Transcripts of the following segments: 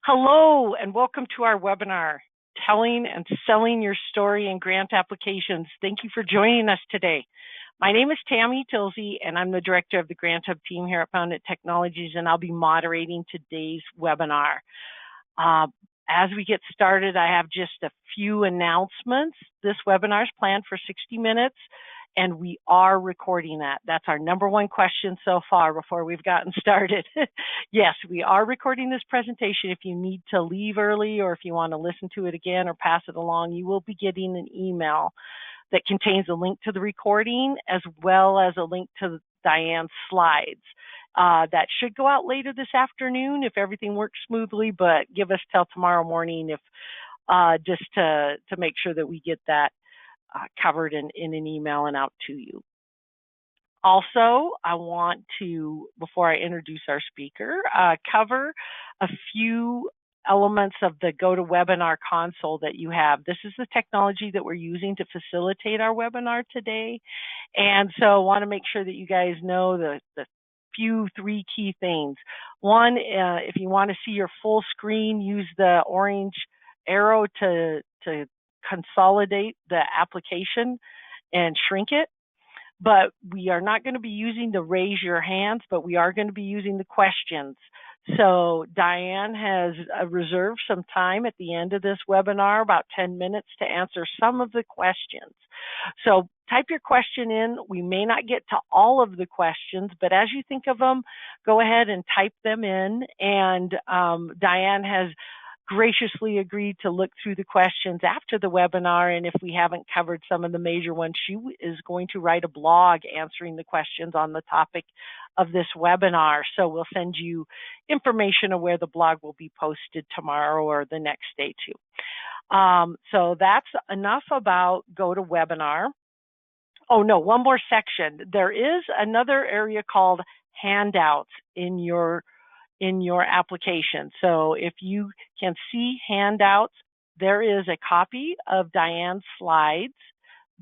Hello, and welcome to our webinar, Telling and Selling Your Story in Grant Applications. Thank you for joining us today. My name is Tammy Tilsey, and I'm the director of the Grant Hub team here at Foundant Technologies, and I'll be moderating today's webinar. As we get started, I have just a few announcements. This webinar is planned for 60 minutes. And we are recording that. That's our number one question so far before we've gotten started. Yes, we are recording this presentation. If you need to leave early or if you want to listen to it again or pass it along, you will be getting an email that contains a link to the recording as well as a link to Diane's slides. That should go out later this afternoon if everything works smoothly, but give us till tomorrow morning if just to make sure that we get that covered in an email and out to you. Also, I want to, before I introduce our speaker, cover a few elements of the GoToWebinar console that you have. This is the technology that we're using to facilitate our webinar today. And so I want to make sure that you guys know the three key things. One, if you want to see your full screen, use the orange arrow to consolidate the application and shrink it. But we are not going to be using the raise your hands, but we are going to be using the questions. So Diane has reserved some time at the end of this webinar, about 10 minutes, to answer some of the questions. So type your question in. We may not get to all of the questions, but as you think of them, go ahead and type them in. And Diane has graciously agreed to look through the questions after the webinar, and if we haven't covered some of the major ones, she is going to write a blog answering the questions on the topic of this webinar. So we'll send you information of where the blog will be posted tomorrow or the next day too. So that's enough about GoToWebinar. Oh no, one more section. There is another area called handouts in your application. So if you can see handouts, there is a copy of Diane's slides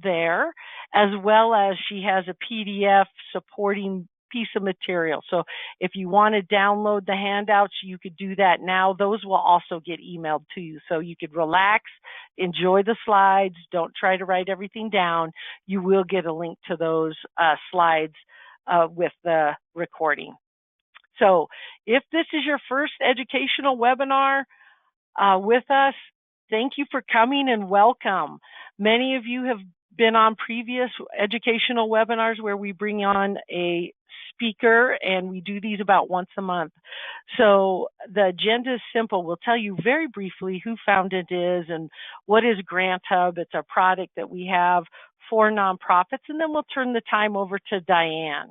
there, as well as she has a PDF supporting piece of material. So if you want to download the handouts, you could do that now. Those will also get emailed to you. So you could relax, enjoy the slides, don't try to write everything down. You will get a link to those slides with the recording. So if this is your first educational webinar with us, thank you for coming and welcome. Many of you have been on previous educational webinars where we bring on a speaker, and we do these about once a month. So the agenda is simple. We'll tell you very briefly who Foundant is and what is Grant Hub. It's a product that we have for nonprofits, and then we'll turn the time over to Diane.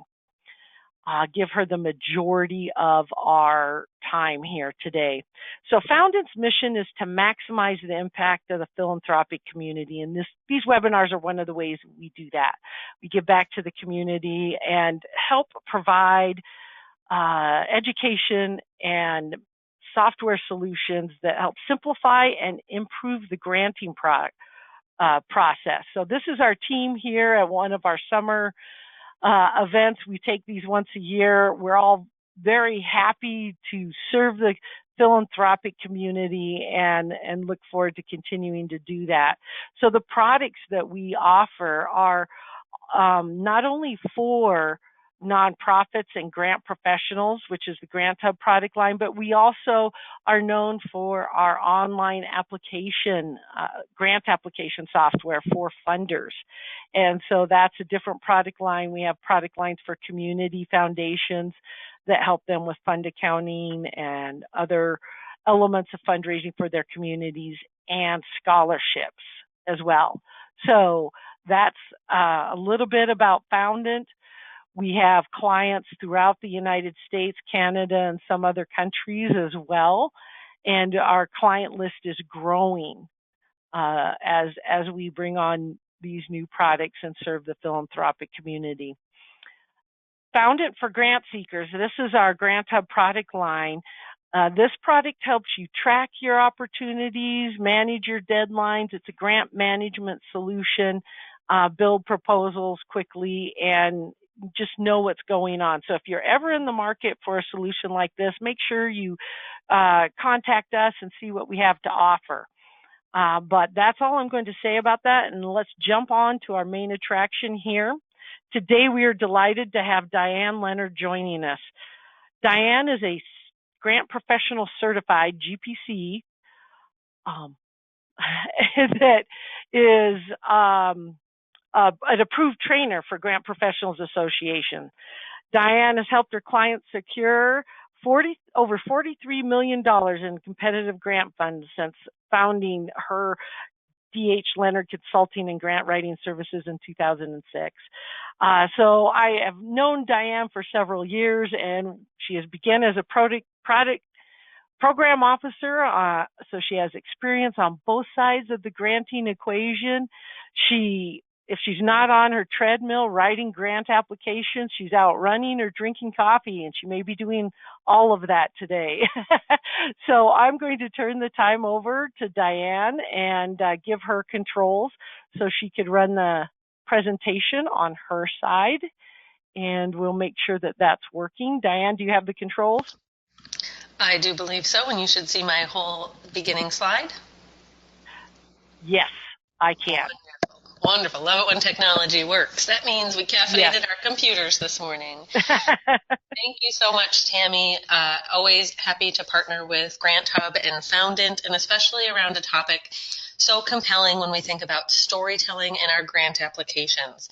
Give her the majority of our time here today. So Foundant's mission is to maximize the impact of the philanthropic community, and these webinars are one of the ways we do that. We give back to the community and help provide education and software solutions that help simplify and improve the granting process. So this is our team here at one of our summer events. We take these once a year. We're all very happy to serve the philanthropic community and look forward to continuing to do that. So the products that we offer are not only for nonprofits and grant professionals, which is the Grant Hub product line, but we also are known for our online application, grant application software for funders. And so that's a different product line. We have product lines for community foundations that help them with fund accounting and other elements of fundraising for their communities, and scholarships as well. So that's a little bit about Foundant. We have clients throughout the United States, Canada, and some other countries as well. And our client list is growing as we bring on these new products and serve the philanthropic community. Foundant for grant seekers. This is our Grant Hub product line. This product helps you track your opportunities, manage your deadlines. It's a grant management solution, build proposals quickly, and just know what's going on. So if you're ever in the market for a solution like this, make sure you contact us and see what we have to offer. But that's all I'm going to say about that, and let's jump on to our main attraction here. Today we are delighted to have Diane Leonard joining us. Diane is a grant professional certified GPC that is an approved trainer for Grant Professionals Association. Diane has helped her clients secure over $43 million in competitive grant funds since founding her D.H. Leonard Consulting and Grant Writing Services in 2006. So I have known Diane for several years, and she has begun as a program officer, so she has experience on both sides of the granting equation. If she's not on her treadmill writing grant applications, she's out running or drinking coffee, and she may be doing all of that today. So I'm going to turn the time over to Diane and give her controls so she could run the presentation on her side, and we'll make sure that that's working. Diane, do you have the controls? I do believe so, and you should see my whole beginning slide. Yes, I can. Wonderful. Love it when technology works. That means we caffeinated our computers this morning. Thank you so much, Tammy. Always happy to partner with Grant Hub and Foundant, and especially around a topic so compelling when we think about storytelling in our grant applications.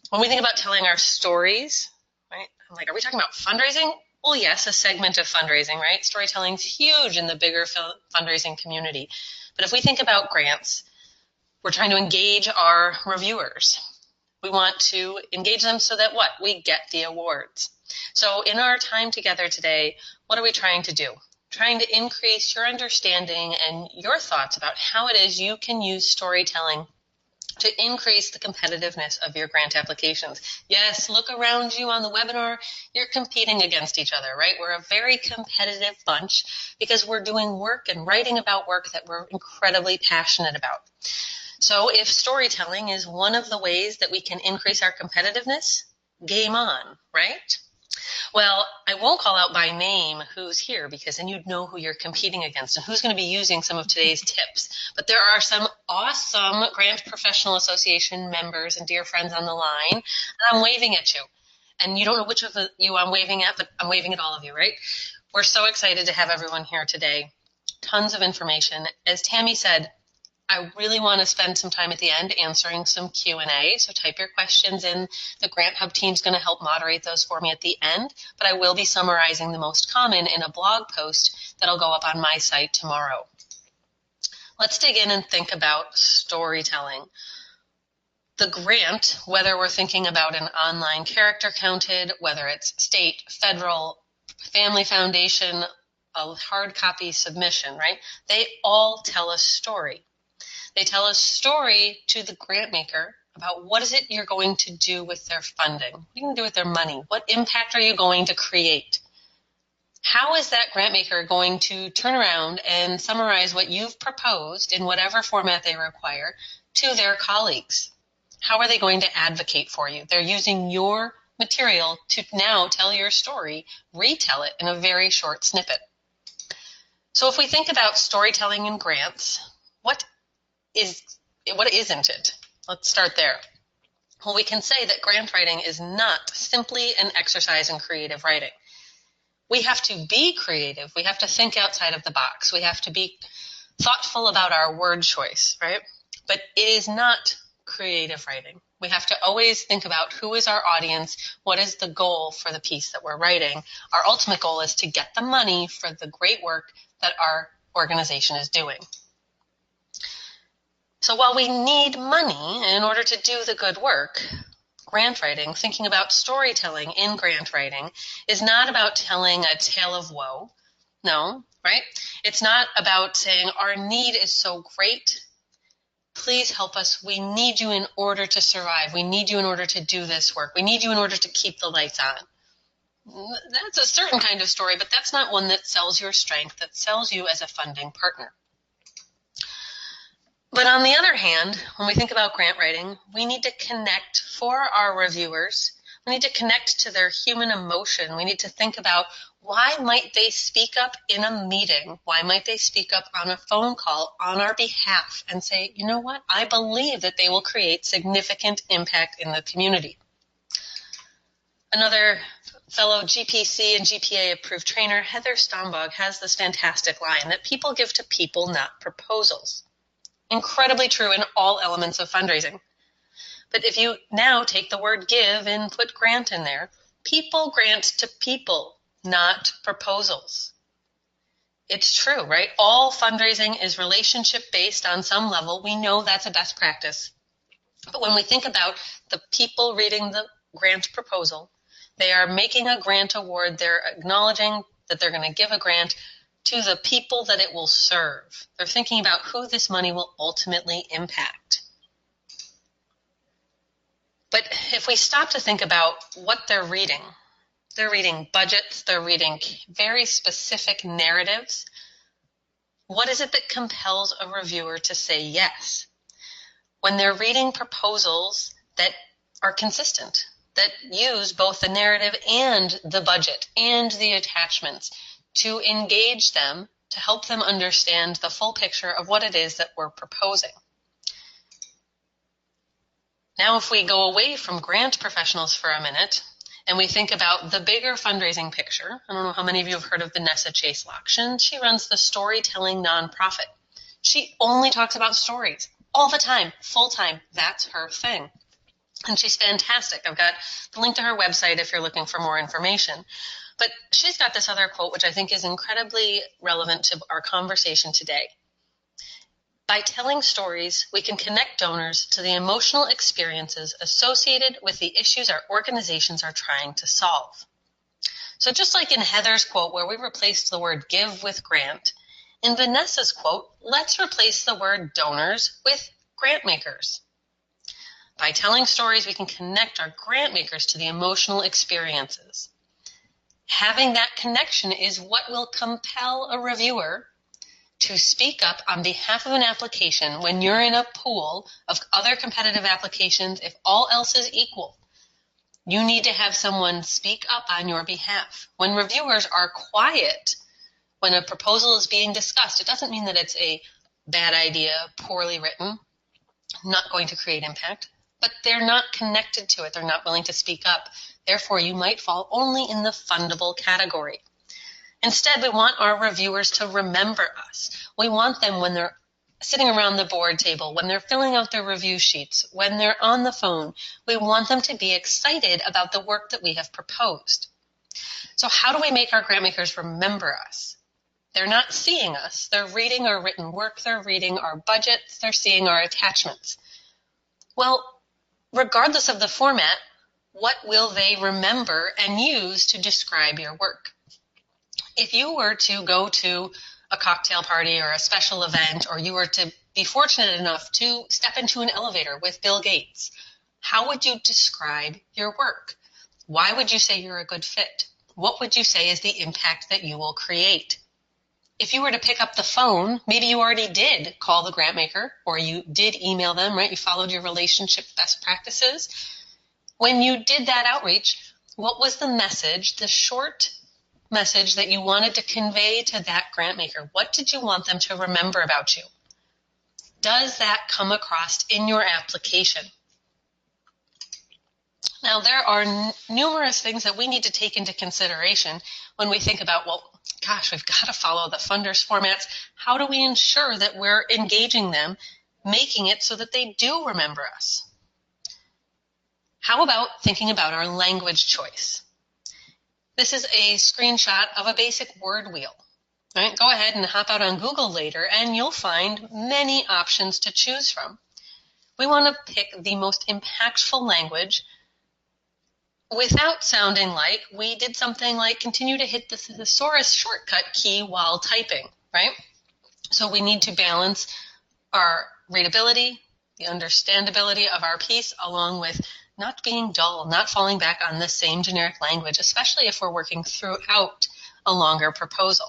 When we think about telling our stories, right? I'm like, are we talking about fundraising? Well, yes, a segment of fundraising, right? Storytelling's huge in the bigger fundraising community. But if we think about grants, we're trying to engage our reviewers. We want to engage them so that what? We get the awards. So in our time together today, what are we trying to do? Trying to increase your understanding and your thoughts about how it is you can use storytelling to increase the competitiveness of your grant applications. Yes, look around you on the webinar. You're competing against each other, right? We're a very competitive bunch because we're doing work and writing about work that we're incredibly passionate about. So if storytelling is one of the ways that we can increase our competitiveness, game on, right? Well, I won't call out by name who's here because then you'd know who you're competing against and who's going to be using some of today's tips. But there are some awesome Grant Professional Association members and dear friends on the line, and I'm waving at you. And you don't know which of you I'm waving at, but I'm waving at all of you, right? We're so excited to have everyone here today. Tons of information. As Tammy said, I really want to spend some time at the end answering some Q&A, so type your questions in. The Grant Hub team's going to help moderate those for me at the end, but I will be summarizing the most common in a blog post that'll go up on my site tomorrow. Let's dig in and think about storytelling. The grant, whether we're thinking about an online character counted, whether it's state, federal, family foundation, a hard copy submission, right? They all tell a story. They tell a story to the grant maker about what is it you're going to do with their funding. What are you going to do with their money? What impact are you going to create? How is that grant maker going to turn around and summarize what you've proposed in whatever format they require to their colleagues? How are they going to advocate for you? They're using your material to now tell your story, retell it in a very short snippet. So if we think about storytelling in grants, what isn't it? Let's start there. Well, we can say that grant writing is not simply an exercise in creative writing. We have to be creative. We have to think outside of the box. We have to be thoughtful about our word choice, right? But it is not creative writing. We have to always think about who is our audience, what is the goal for the piece that we're writing. Our ultimate goal is to get the money for the great work that our organization is doing. So while we need money in order to do the good work, grant writing, thinking about storytelling in grant writing, is not about telling a tale of woe. No, right? It's not about saying our need is so great. Please help us. We need you in order to survive. We need you in order to do this work. We need you in order to keep the lights on. That's a certain kind of story, but that's not one that sells your strength, that sells you as a funding partner. But on the other hand, when we think about grant writing, we need to connect for our reviewers. We need to connect to their human emotion. We need to think about, why might they speak up in a meeting? Why might they speak up on a phone call on our behalf and say, you know what, I believe that they will create significant impact in the community. Another fellow GPC and GPA approved trainer, Heather Stombog, has this fantastic line that people give to people, not proposals. Incredibly true in all elements of fundraising. But if you now take the word give and put grant in there, people grant to people, not proposals. It's true, right? All fundraising is relationship based on some level. We know that's a best practice. But when we think about the people reading the grant proposal, they are making a grant award. They're acknowledging that they're going to give a grant to the people that it will serve. They're thinking about who this money will ultimately impact. But if we stop to think about what they're reading budgets, they're reading very specific narratives. What is it that compels a reviewer to say yes? When they're reading proposals that are consistent, that use both the narrative and the budget and the attachments to engage them, to help them understand the full picture of what it is that we're proposing. Now, if we go away from grant professionals for a minute and we think about the bigger fundraising picture, I don't know how many of you have heard of Vanessa Chase Lockshin. She runs the Storytelling Nonprofit. She only talks about stories all the time, full time. That's her thing. And she's fantastic. I've got the link to her website if you're looking for more information. But she's got this other quote, which I think is incredibly relevant to our conversation today. By telling stories, we can connect donors to the emotional experiences associated with the issues our organizations are trying to solve. So just like in Heather's quote, where we replaced the word give with grant, in Vanessa's quote, let's replace the word donors with grant makers. By telling stories, we can connect our grant makers to the emotional experiences. Having that connection is what will compel a reviewer to speak up on behalf of an application when you're in a pool of other competitive applications. If all else is equal, you need to have someone speak up on your behalf. When reviewers are quiet, when a proposal is being discussed, it doesn't mean that it's a bad idea, poorly written, not going to create impact, but they're not connected to it. They're not willing to speak up. Therefore, you might fall only in the fundable category. Instead, we want our reviewers to remember us. We want them when they're sitting around the board table, when they're filling out their review sheets, when they're on the phone. We want them to be excited about the work that we have proposed. So how do we make our grant makers remember us? They're not seeing us. They're reading our written work. They're reading our budgets. They're seeing our attachments. Well, regardless of the format, what will they remember and use to describe your work? If you were to go to a cocktail party or a special event, or you were to be fortunate enough to step into an elevator with Bill Gates, how would you describe your work? Why would you say you're a good fit? What would you say is the impact that you will create? If you were to pick up the phone, maybe you already did call the grant maker, or you did email them, right? You followed your relationship best practices. When you did that outreach, what was the message, the short message that you wanted to convey to that grant maker? What did you want them to remember about you? Does that come across in your application? Now, there are numerous things that we need to take into consideration when we think about, well, gosh, we've got to follow the funders formats. How do we ensure that we're engaging them, making it so that they do remember us? How about thinking about our language choice? This is a screenshot of a basic word wheel. Right? Go ahead and hop out on Google later, and you'll find many options to choose from. We want to pick the most impactful language without sounding like we did something like continue to hit the thesaurus shortcut key while typing, right? So we need to balance our readability, the understandability of our piece, along with not being dull, not falling back on the same generic language, especially if we're working throughout a longer proposal.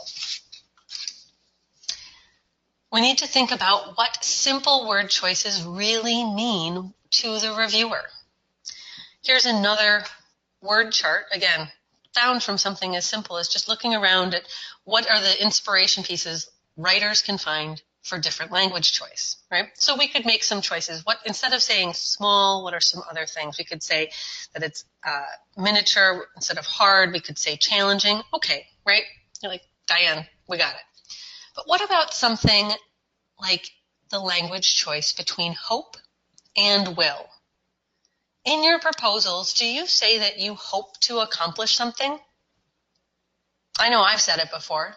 We need to think about what simple word choices really mean to the reviewer. Here's another word chart, again, found from something as simple as just looking around at what are the inspiration pieces writers can find for different language choice, right? So we could make some choices. Instead of saying small, what are some other things? We could say that it's miniature instead of hard. We could say challenging. Okay, right? You're like, Diane, we got it. But what about something like the language choice between hope and will? In your proposals, do you say that you hope to accomplish something? I know I've said it before.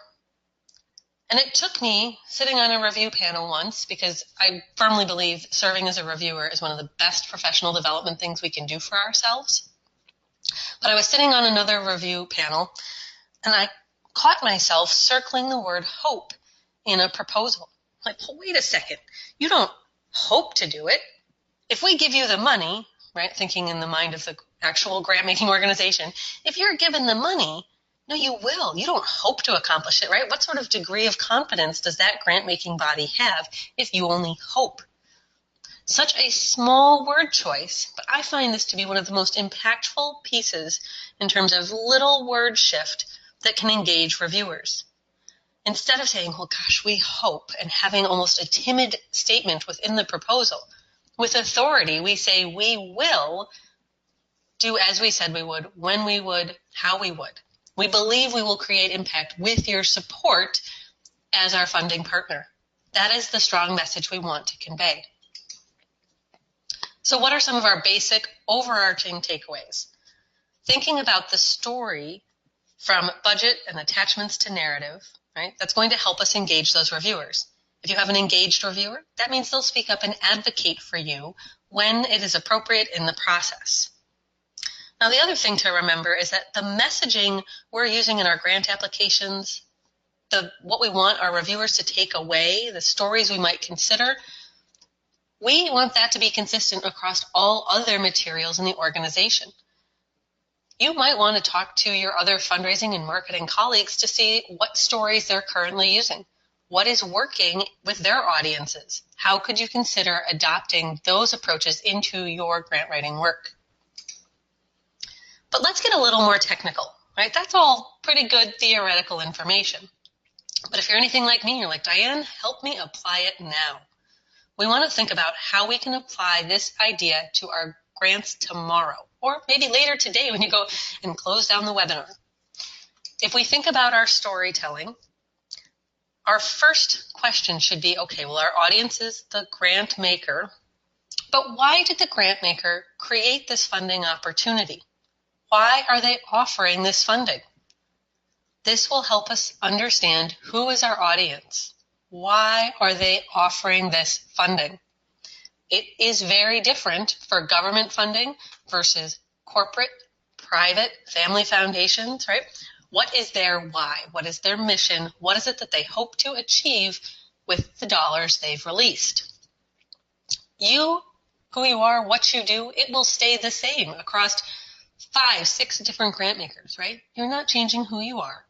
And it took me sitting on a review panel once, because I firmly believe serving as a reviewer is one of the best professional development things we can do for ourselves. But I was sitting on another review panel, and I caught myself circling the word hope in a proposal. Like, well, wait a second. You don't hope to do it. If we give you the money, right, thinking in the mind of the actual grant-making organization, if you're given the money, no, you will. You don't hope to accomplish it, right? What sort of degree of confidence does that grant-making body have if you only hope? Such a small word choice, but I find this to be one of the most impactful pieces in terms of little word shift that can engage reviewers. Instead of saying, well, gosh, we hope, and having almost a timid statement within the proposal, with authority, we say we will do as we said we would, when we would, how we would. We believe we will create impact with your support as our funding partner. That is the strong message we want to convey. So what are some of our basic overarching takeaways? Thinking about the story from budget and attachments to narrative, right? That's going to help us engage those reviewers. If you have an engaged reviewer, that means they'll speak up and advocate for you when it is appropriate in the process. Now, the other thing to remember is that the messaging we're using in our grant applications, what we want our reviewers to take away, the stories we might consider, we want that to be consistent across all other materials in the organization. You might want to talk to your other fundraising and marketing colleagues to see what stories they're currently using. What is working with their audiences? How could you consider adopting those approaches into your grant writing work? But let's get a little more technical, right? That's all pretty good theoretical information. But if you're anything like me, you're like, Diane, help me apply it now. We want to think about how we can apply this idea to our grants tomorrow, or maybe later today when you go and close down the webinar. If we think about our storytelling, our first question should be, okay, well, our audience is the grant maker, but why did the grant maker create this funding opportunity? Why are they offering this funding? This will help us understand who is our audience. Why are they offering this funding? It is very different for government funding versus corporate, private, family foundations, right? What is their why? What is their mission? What is it that they hope to achieve with the dollars they've released? You, who you are, what you do, it will stay the same across 5, 6 different grant makers, right? You're not changing who you are.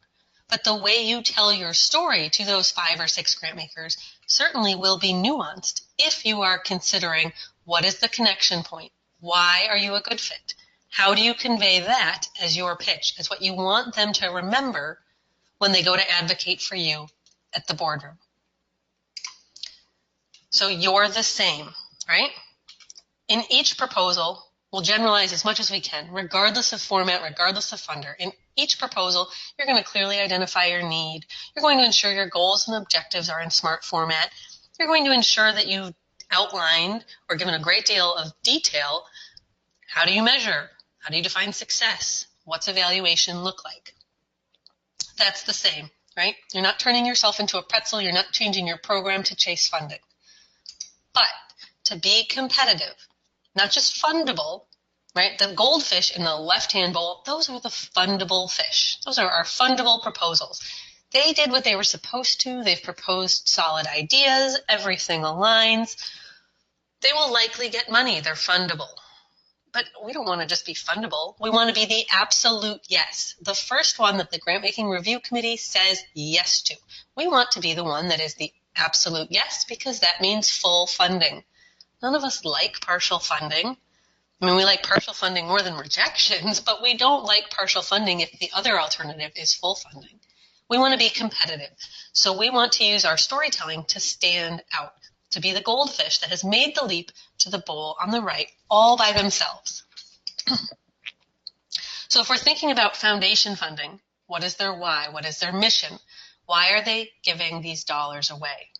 But the way you tell your story to those 5 or 6 grant makers certainly will be nuanced if you are considering what is the connection point? Why are you a good fit? How do you convey that as your pitch, as what you want them to remember when they go to advocate for you at the boardroom? So you're the same, right? In each proposal, we'll generalize as much as we can, regardless of format, regardless of funder. In each proposal, you're going to clearly identify your need. You're going to ensure your goals and objectives are in SMART format. You're going to ensure that you've outlined or given a great deal of detail. How do you measure? How do you define success? What's evaluation look like? That's the same, right? You're not turning yourself into a pretzel. You're not changing your program to chase funding. But to be competitive, not just fundable, right? The goldfish in the left-hand bowl, those are the fundable fish. Those are our fundable proposals. They did what they were supposed to. They've proposed solid ideas. Everything aligns. They will likely get money. They're fundable. But we don't want to just be fundable. We want to be the absolute yes. The first one that the Grant-Making Review Committee says yes to. We want to be the one that is the absolute yes, because that means full funding. None of us like partial funding. I mean, we like partial funding more than rejections, but we don't like partial funding if the other alternative is full funding. We want to be competitive. So we want to use our storytelling to stand out, to be the goldfish that has made the leap to the bowl on the right all by themselves. So if we're thinking about foundation funding, what is their why? What is their mission? Why are they giving these dollars away?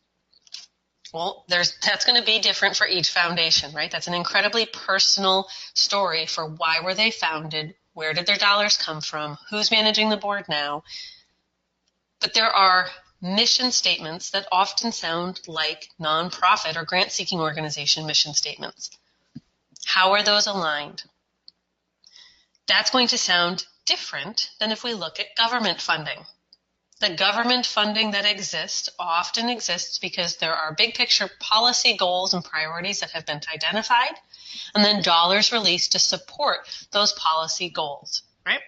Well, that's going to be different for each foundation, right? That's an incredibly personal story for why were they founded, where did their dollars come from, who's managing the board now. But there are mission statements that often sound like nonprofit or grant-seeking organization mission statements. How are those aligned? That's going to sound different than if we look at government funding. The government funding that exists often exists because there are big picture policy goals and priorities that have been identified, and then dollars released to support those policy goals, right?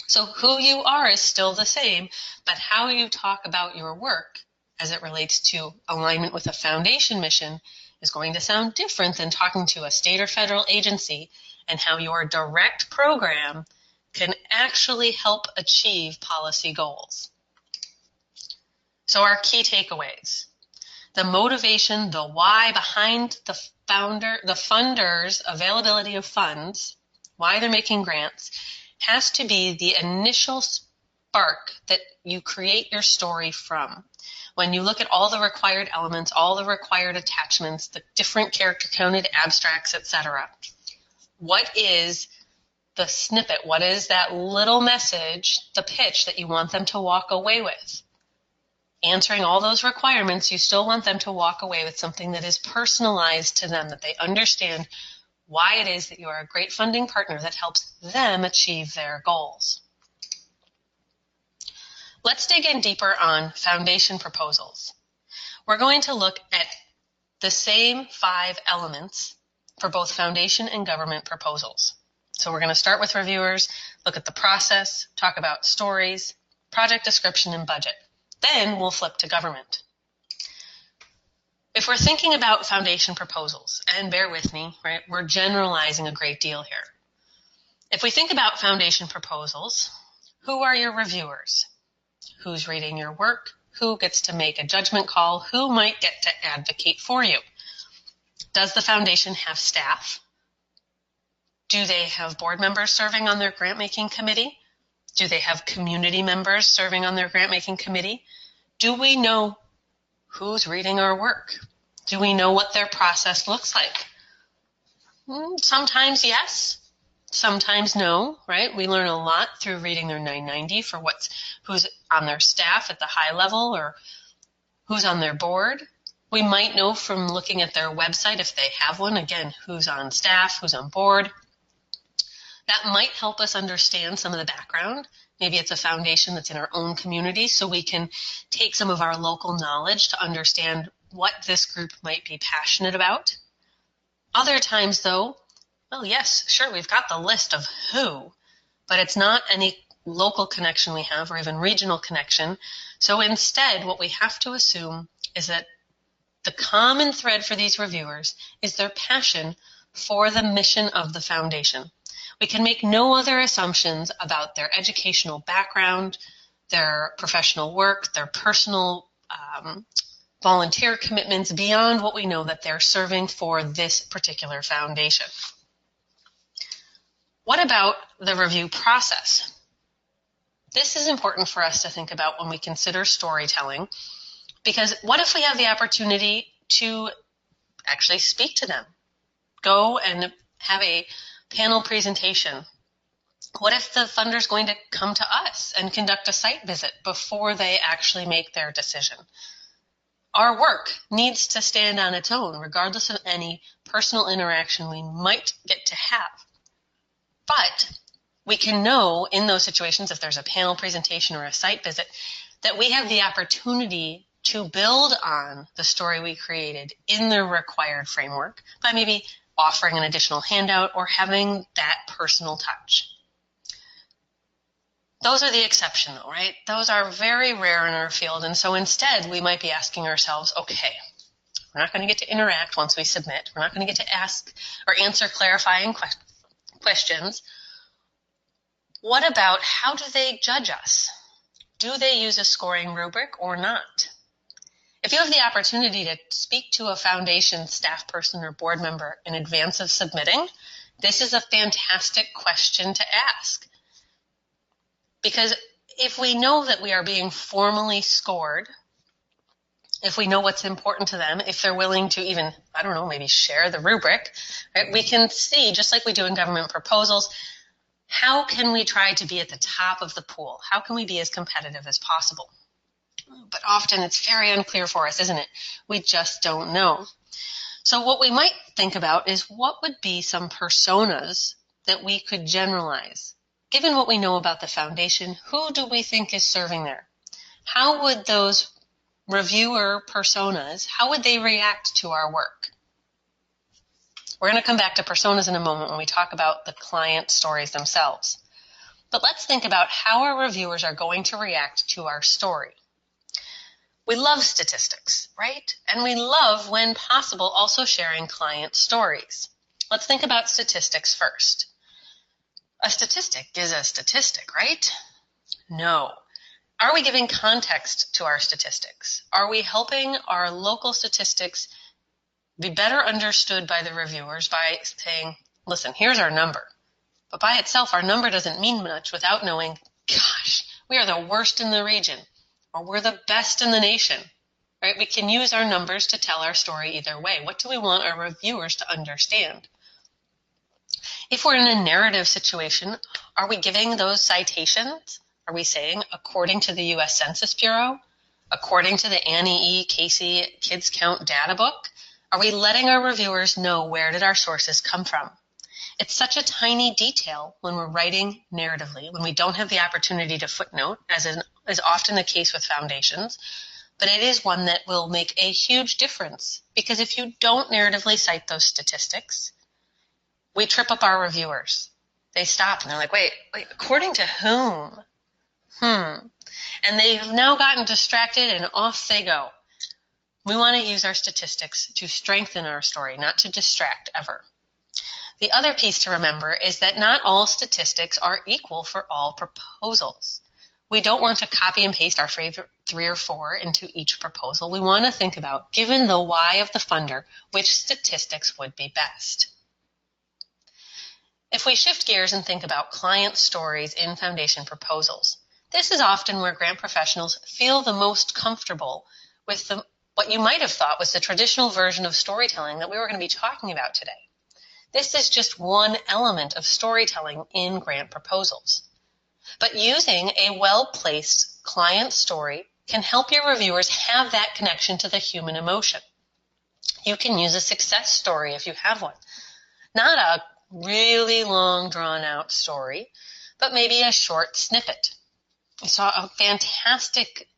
So who you are is still the same, but how you talk about your work as it relates to alignment with a foundation mission is going to sound different than talking to a state or federal agency, and how your direct program can actually help achieve policy goals. So our key takeaways: the motivation, the why behind the funder's availability of funds, why they're making grants, has to be the initial spark that you create your story from. When you look at all the required elements, all the required attachments, the different character counted abstracts, etc., what is the snippet? What is that little message, the pitch that you want them to walk away with? Answering all those requirements, you still want them to walk away with something that is personalized to them, that they understand why it is that you are a great funding partner that helps them achieve their goals. Let's dig in deeper on foundation proposals. We're going to look at the same 5 elements for both foundation and government proposals. So we're going to start with reviewers, look at the process, talk about stories, project description, and budget. Then we'll flip to government. If we're thinking about foundation proposals, and bear with me, right, we're generalizing a great deal here. If we think about foundation proposals, who are your reviewers? Who's reading your work? Who gets to make a judgment call? Who might get to advocate for you? Does the foundation have staff? Do they have board members serving on their grant-making committee? Do they have community members serving on their grant-making committee? Do we know who's reading our work? Do we know what their process looks like? Sometimes yes, sometimes no, right? We learn a lot through reading their 990 for who's on their staff at the high level or who's on their board. We might know from looking at their website, if they have one, again, who's on staff, who's on board. That might help us understand some of the background. Maybe it's a foundation that's in our own community, so we can take some of our local knowledge to understand what this group might be passionate about. Other times, though, well, yes, sure, we've got the list of who, but it's not any local connection we have or even regional connection. So instead, what we have to assume is that the common thread for these reviewers is their passion for the mission of the foundation. We can make no other assumptions about their educational background, their professional work, their personal volunteer commitments beyond what we know that they're serving for this particular foundation. What about the review process? This is important for us to think about when we consider storytelling, because what if we have the opportunity to actually speak to them? Go and have a panel presentation. What if the funder's going to come to us and conduct a site visit before they actually make their decision? Our work needs to stand on its own, regardless of any personal interaction we might get to have. But we can know in those situations, if there's a panel presentation or a site visit, that we have the opportunity to build on the story we created in the required framework by maybe offering an additional handout or having that personal touch. Those are the exception though, right? Those are very rare in our field, and so instead we might be asking ourselves, okay, We're not going to get to interact once we submit. We're not going to get to ask or answer clarifying questions. What about how do they judge us? Do they use a scoring rubric or not? If you have the opportunity to speak to a foundation staff person or board member in advance of submitting, this is a fantastic question to ask. Because if we know that we are being formally scored, if we know what's important to them, if they're willing to even, I don't know, maybe share the rubric, right, we can see, just like we do in government proposals, how can we try to be at the top of the pool? How can we be as competitive as possible? But often it's very unclear for us, isn't it? We just don't know. So what we might think about is what would be some personas that we could generalize? Given what we know about the foundation, who do we think is serving there? How would those reviewer personas, how would they react to our work? We're going to come back to personas in a moment when we talk about the client stories themselves. But let's think about how our reviewers are going to react to our story. We love statistics, right? And we love, when possible, also sharing client stories. Let's think about statistics first. A statistic is a statistic, right? No. Are we giving context to our statistics? Are we helping our local statistics be better understood by the reviewers by saying, listen, here's our number. But by itself, our number doesn't mean much without knowing, gosh, we are the worst in the region, or we're the best in the nation, right? We can use our numbers to tell our story either way. What do we want our reviewers to understand? If we're in a narrative situation, are we giving those citations? Are we saying, according to the U.S. Census Bureau, according to the Annie E. Casey Kids Count data book? Are we letting our reviewers know where did our sources come from? It's such a tiny detail when we're writing narratively, when we don't have the opportunity to footnote, as is often the case with foundations, but it is one that will make a huge difference, because if you don't narratively cite those statistics, we trip up our reviewers. They stop and they're like, wait, according to whom? And they've now gotten distracted and off they go. We want to use our statistics to strengthen our story, not to distract ever. The other piece to remember is that not all statistics are equal for all proposals. We don't want to copy and paste our favorite 3 or 4 into each proposal. We want to think about, given the why of the funder, which statistics would be best. If we shift gears and think about client stories in foundation proposals, this is often where grant professionals feel the most comfortable with what you might have thought was the traditional version of storytelling that we were going to be talking about today. This is just one element of storytelling in grant proposals. But using a well-placed client story can help your reviewers have that connection to the human emotion. You can use a success story if you have one. Not a really long, drawn-out story, but maybe a short snippet. I saw a fantastic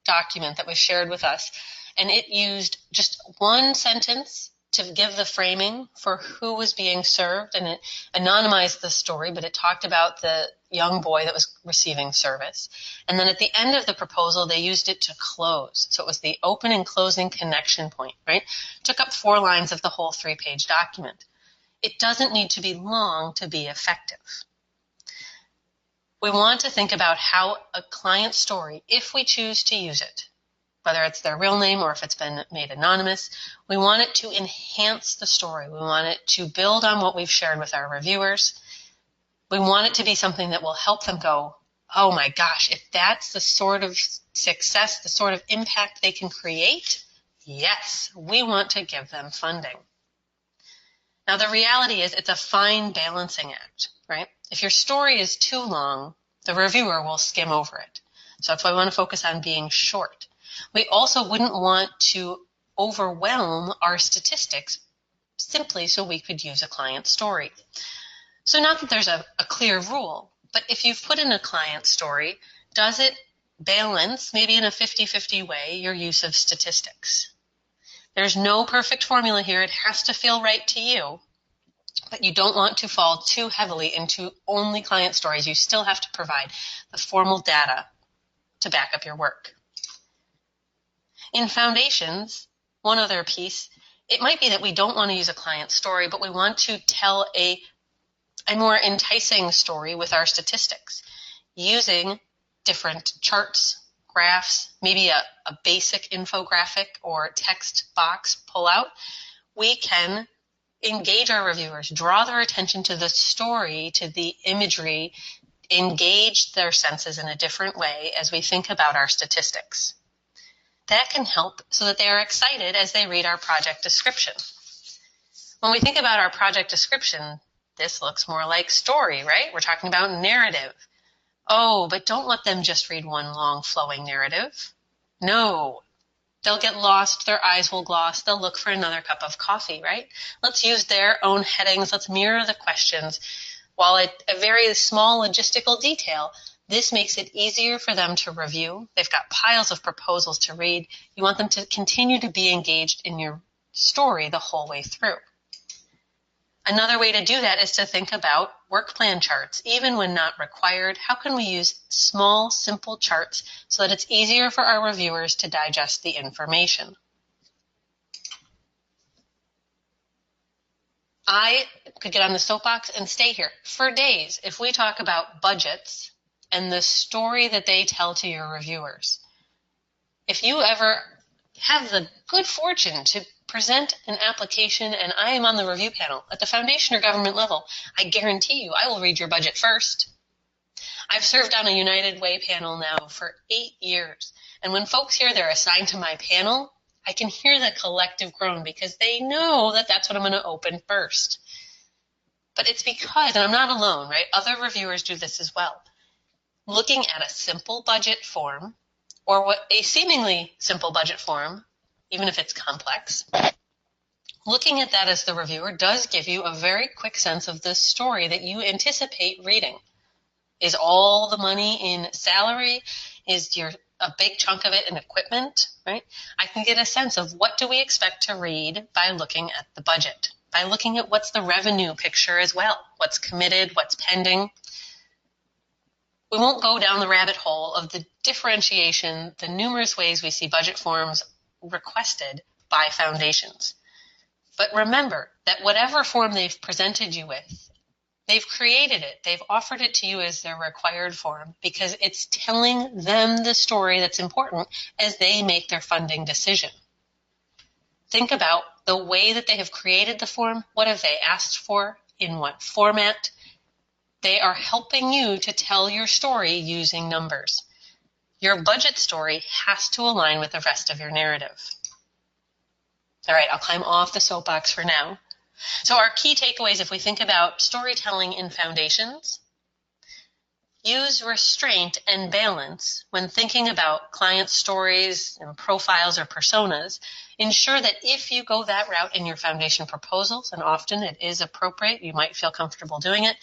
document that was shared with us, and it used just one sentence to give the framing for who was being served, and it anonymized the story, but it talked about the young boy that was receiving service. And then at the end of the proposal, they used it to close. So it was the open and closing connection point, right? Took up 4 lines of the whole 3-page document. It doesn't need to be long to be effective. We want to think about how a client story, if we choose to use it, whether it's their real name or if it's been made anonymous, we want it to enhance the story. We want it to build on what we've shared with our reviewers. We want it to be something that will help them go, oh my gosh, if that's the sort of success, the sort of impact they can create, yes, we want to give them funding. Now, the reality is it's a fine balancing act, right? If your story is too long, the reviewer will skim over it. So that's why we want to focus on being short. We also wouldn't want to overwhelm our statistics simply so we could use a client story. So not that there's a clear rule, but if you've put in a client story, does it balance, maybe in a 50-50 way, your use of statistics? There's no perfect formula here. It has to feel right to you. But you don't want to fall too heavily into only client stories. You still have to provide the formal data to back up your work. In foundations, one other piece. It might be that we don't want to use a client story, but we want to tell a more enticing story with our statistics using different charts, graphs, maybe a basic infographic or text box pullout. We can engage our reviewers, draw their attention to the story, to the imagery, engage their senses in a different way as we think about our statistics. That can help so that they are excited as they read our project description. When we think about our project description, this looks more like story, right? We're talking about narrative. Oh, but don't let them just read one long flowing narrative. No, they'll get lost, their eyes will gloss, they'll look for another cup of coffee, right? Let's use their own headings, let's mirror the questions. While a very small logistical detail, this makes it easier for them to review. They've got piles of proposals to read. You want them to continue to be engaged in your story the whole way through. Another way to do that is to think about work plan charts. Even when not required, how can we use small, simple charts so that it's easier for our reviewers to digest the information? I could get on the soapbox and stay here for days if we talk about budgets and the story that they tell to your reviewers. If you ever have the good fortune to present an application and I am on the review panel at the foundation or government level, I guarantee you I will read your budget first. I've served on a United Way panel now for 8 years, and when folks hear they're assigned to my panel, I can hear the collective groan because they know that that's what I'm going to open first. But it's because, and I'm not alone, right? Other reviewers do this as well. Looking at a simple budget form, or what a seemingly simple budget form, even if it's complex, looking at that as the reviewer does give you a very quick sense of the story that you anticipate reading. Is all the money in salary? Is a big chunk of it in equipment, right? I can get a sense of what do we expect to read by looking at the budget, by looking at what's the revenue picture as well, what's committed, what's pending. We won't go down the rabbit hole of the differentiation, the numerous ways we see budget forms requested by foundations. But remember that whatever form they've presented you with, they've created it. They've offered it to you as their required form because it's telling them the story that's important as they make their funding decision. Think about the way that they have created the form. What have they asked for? In what format? They are helping you to tell your story using numbers. Your budget story has to align with the rest of your narrative. All right, I'll climb off the soapbox for now. So our key takeaways, if we think about storytelling in foundations, use restraint and balance when thinking about client stories and profiles or personas. Ensure that if you go that route in your foundation proposals, and often it is appropriate, you might feel comfortable doing it,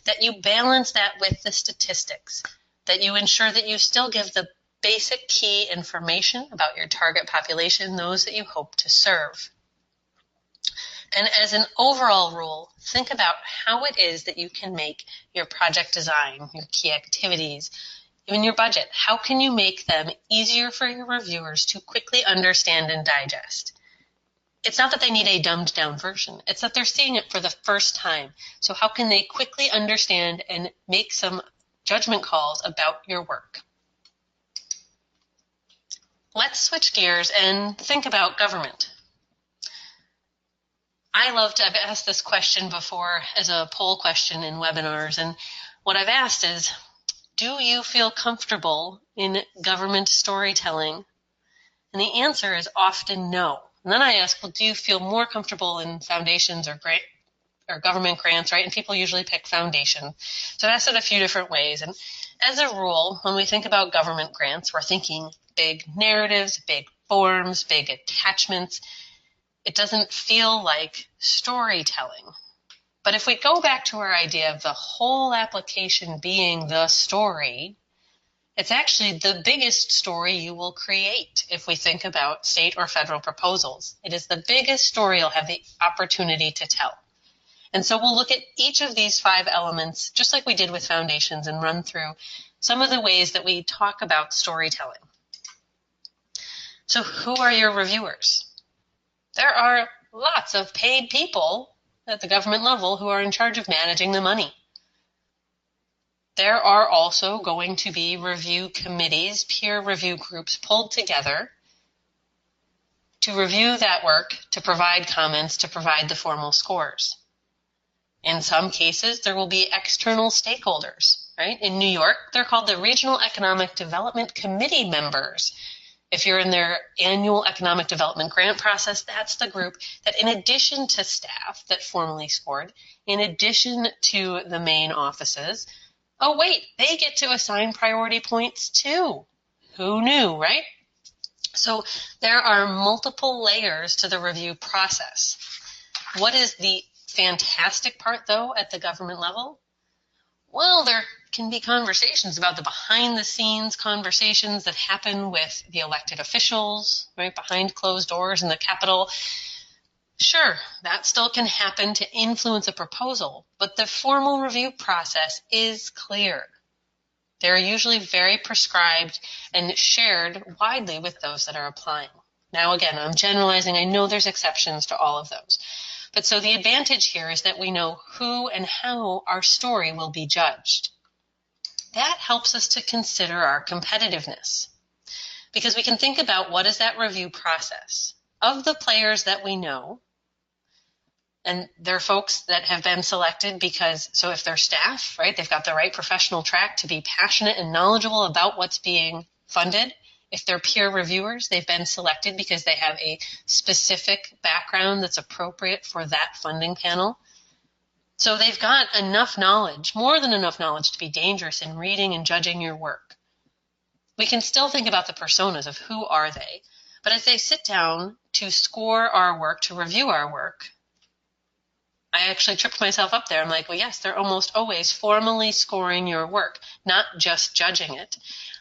that you balance that with the statistics, that you ensure that you still give the basic key information about your target population, those that you hope to serve. And as an overall rule, think about how it is that you can make your project design, your key activities, even your budget. How can you make them easier for your reviewers to quickly understand and digest? It's not that they need a dumbed down version. It's that they're seeing it for the first time. So how can they quickly understand and make some judgment calls about your work? Let's switch gears and think about government. I've asked this question before as a poll question in webinars, and what I've asked is, do you feel comfortable in government storytelling? And the answer is often no. And then I ask, well, do you feel more comfortable in foundations or government grants, right? And people usually pick foundation. So I've asked it a few different ways. And as a rule, when we think about government grants, we're thinking big narratives, big forms, big attachments. It doesn't feel like storytelling. But if we go back to our idea of the whole application being the story, it's actually the biggest story you will create if we think about state or federal proposals. It is the biggest story you'll have the opportunity to tell. And so we'll look at each of these 5 elements, just like we did with foundations, and run through some of the ways that we talk about storytelling. So who are your reviewers? There are lots of paid people at the government level who are in charge of managing the money. There are also going to be review committees, peer review groups pulled together to review that work, to provide comments, to provide the formal scores. In some cases, there will be external stakeholders, right? In New York, they're called the Regional Economic Development Committee members. If you're in their annual economic development grant process, that's the group that, in addition to staff that formally scored, in addition to the main offices, oh wait, they get to assign priority points too. Who knew, right? So there are multiple layers to the review process. What is the fantastic part, though, at the government level? Well, there can be conversations about the behind-the-scenes conversations that happen with the elected officials, right, behind closed doors in the Capitol. Sure, that still can happen to influence a proposal, but the formal review process is clear. They're usually very prescribed and shared widely with those that are applying. Now, again, I'm generalizing. I know there's exceptions to all of those. But so the advantage here is that we know who and how our story will be judged. That helps us to consider our competitiveness, because we can think about what is that review process. Of the players that we know, and they're folks that have been selected because, so if they're staff, right, they've got the right professional track to be passionate and knowledgeable about what's being funded. If they're peer reviewers, they've been selected because they have a specific background that's appropriate for that funding panel. So they've got enough knowledge, more than enough knowledge, to be dangerous in reading and judging your work. We can still think about the personas of who are they, but as they sit down to score our work, to review our work, I actually tripped myself up there. I'm like, well, yes, they're almost always formally scoring your work, not just judging it.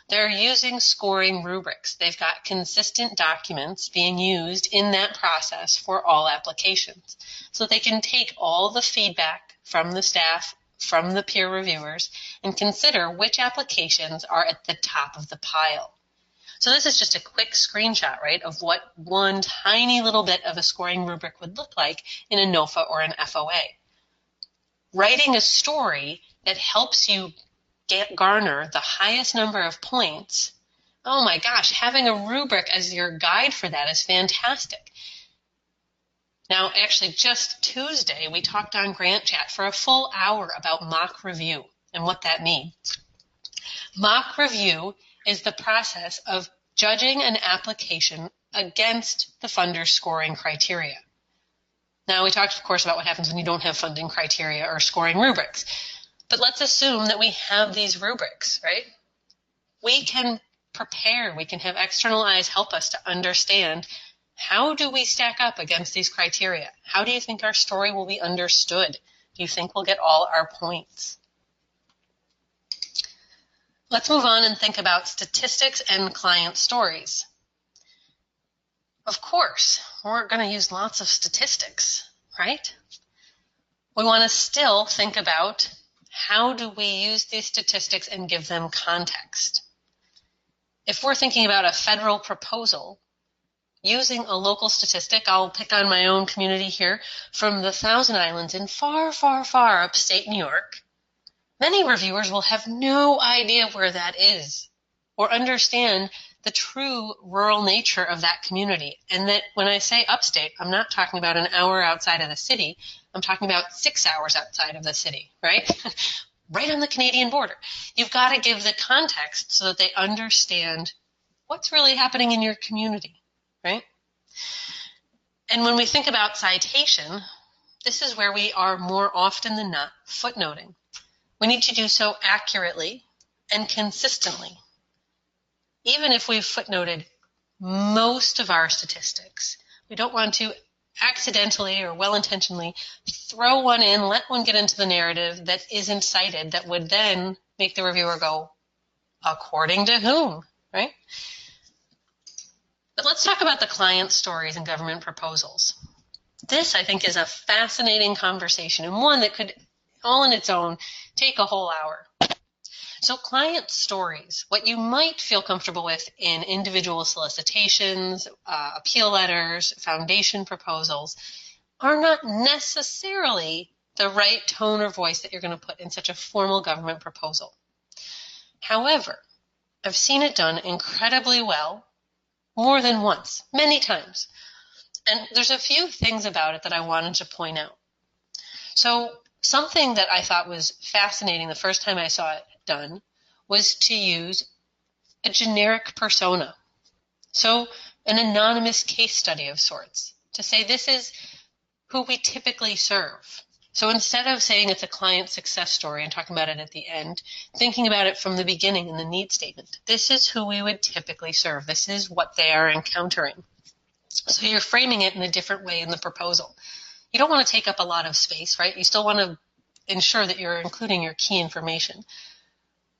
They're using scoring rubrics. They've got consistent documents being used in that process for all applications. So they can take all the feedback from the staff, from the peer reviewers, and consider which applications are at the top of the pile. So this is just a quick screenshot, right, of what one tiny little bit of a scoring rubric would look like in a NOFA or an FOA. Writing a story that helps you garner the highest number of points, oh my gosh, having a rubric as your guide for that is fantastic. Now, actually, just Tuesday, we talked on Grant Chat for a full hour about mock review and what that means. Mock review is the process of judging an application against the funder's scoring criteria. Now, we talked, of course, about what happens when you don't have funding criteria or scoring rubrics. But let's assume that we have these rubrics, right? We can prepare. We can have external eyes help us to understand, how do we stack up against these criteria? How do you think our story will be understood? Do you think we'll get all our points? Let's move on and think about statistics and client stories. Of course, we're going to use lots of statistics, right? We want to still think about, how do we use these statistics and give them context? If we're thinking about a federal proposal, using a local statistic, I'll pick on my own community here, from the Thousand Islands in far, far, far upstate New York, many reviewers will have no idea where that is or understand the true rural nature of that community. And that when I say upstate, I'm not talking about an hour outside of the city. I'm talking about 6 hours outside of the city, right? Right on the Canadian border. You've got to give the context so that they understand what's really happening in your community, right? And when we think about citation, this is where we are more often than not footnoting. We need to do so accurately and consistently. Even if we've footnoted most of our statistics, we don't want to accidentally or well-intentionally throw one in, let one get into the narrative that isn't cited, that would then make the reviewer go, according to whom, right? But let's talk about the client stories and government proposals. This, I think, is a fascinating conversation, and one that could, all on its own, take a whole hour. So client stories, what you might feel comfortable with in individual solicitations, appeal letters, foundation proposals, are not necessarily the right tone or voice that you're going to put in such a formal government proposal. However, I've seen it done incredibly well more than once, many times. And there's a few things about it that I wanted to point out. So something that I thought was fascinating the first time I saw it done was to use a generic persona. So an anonymous case study of sorts to say this is who we typically serve. So instead of saying it's a client success story and talking about it at the end, thinking about it from the beginning in the need statement. This is who we would typically serve. This is what they are encountering. So you're framing it in a different way in the proposal. You don't want to take up a lot of space, right? You still want to ensure that you're including your key information.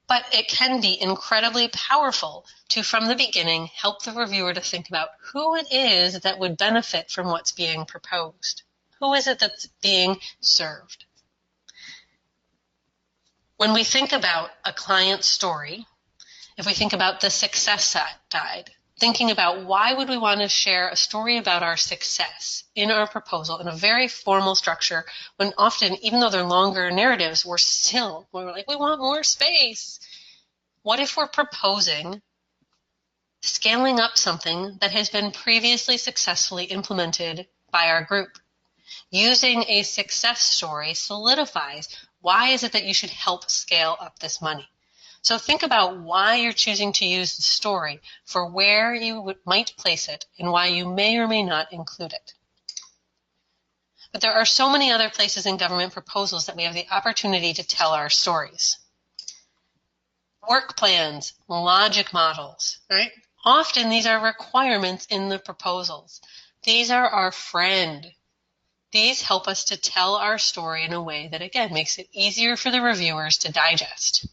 But it can be incredibly powerful to, from the beginning, help the reviewer to think about who it is that would benefit from what's being proposed. Who is it that's being served? When we think about a client story, if we think about the success side, thinking about why would we want to share a story about our success in our proposal in a very formal structure when often, even though they're longer narratives, we're like, we want more space. What if we're proposing scaling up something that has been previously successfully implemented by our group? Using a success story solidifies why is it that you should help scale up this money. So think about why you're choosing to use the story for where you might place it and why you may or may not include it. But there are so many other places in government proposals that we have the opportunity to tell our stories. Work plans, logic models, right? Often these are requirements in the proposals. These are our friend. These help us to tell our story in a way that, again, makes it easier for the reviewers to digest.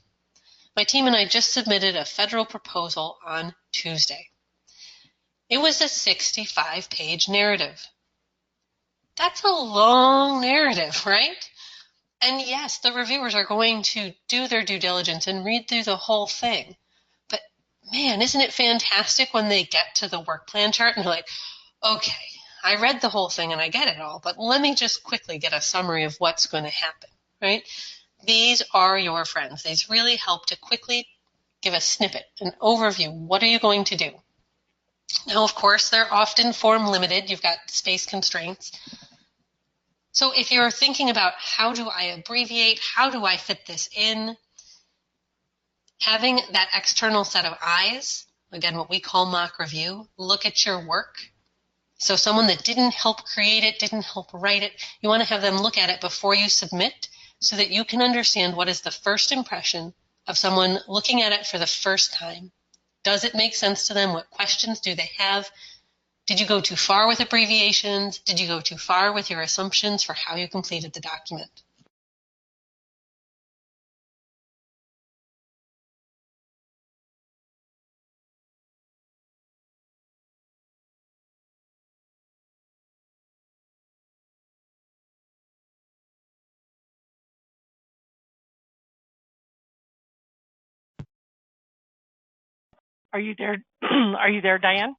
My team and I just submitted a federal proposal on Tuesday. It was a 65-page narrative. That's a long narrative, right? And yes, the reviewers are going to do their due diligence and read through the whole thing. But man, isn't it fantastic when they get to the work plan chart and they're like, okay, I read the whole thing and I get it all, but let me just quickly get a summary of what's going to happen, right? These are your friends. These really help to quickly give a snippet, an overview. What are you going to do? Now, of course, they're often form limited. You've got space constraints. So if you're thinking about how do I abbreviate, how do I fit this in, having that external set of eyes, again, what we call mock review, look at your work. So someone that didn't help create it, didn't help write it, you want to have them look at it before you submit so that you can understand what is the first impression of someone looking at it for the first time. Does it make sense to them? What questions do they have? Did you go too far with abbreviations? Did you go too far with your assumptions for how you completed the document? Are you there? Are you there, Diane?